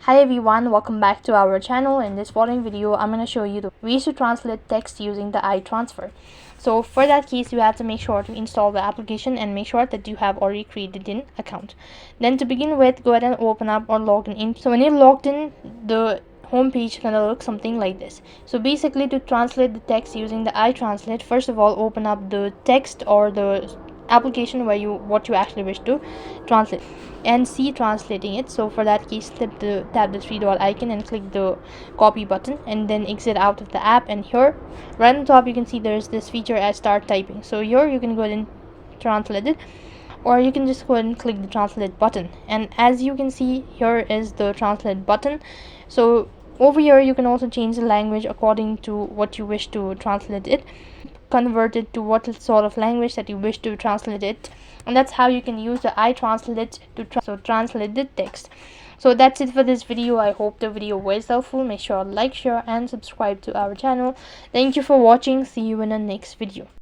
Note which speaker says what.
Speaker 1: Hi everyone, welcome back to our channel. In this following video, I'm going to show you the ways to translate text using the iTransfer. So for that case, you have to make sure to install the application and make sure that you have already created an account. Then to begin with, go ahead and open up or log in. So when you're logged in, the home page gonna look something like this. So basically, to translate the text using the iTranslate, first of all, open up the text or the application where what you actually wish to translate and see translating it. So for that case, tap the three dot icon and click the copy button and then exit out of the app. And here right on top you can see there's this feature as start typing. So here you can go ahead and translate it, or you can just go ahead and click the translate button. And as you can see, here is the translate button. So over here you can also change the language according to what you wish to translate it, convert it to what sort of language that you wish to translate it, and that's how you can use the iTranslate to translate the text. So that's it for this video. I hope the video was helpful. Make sure to like, share and subscribe to our channel. Thank you for watching. See you in the next video.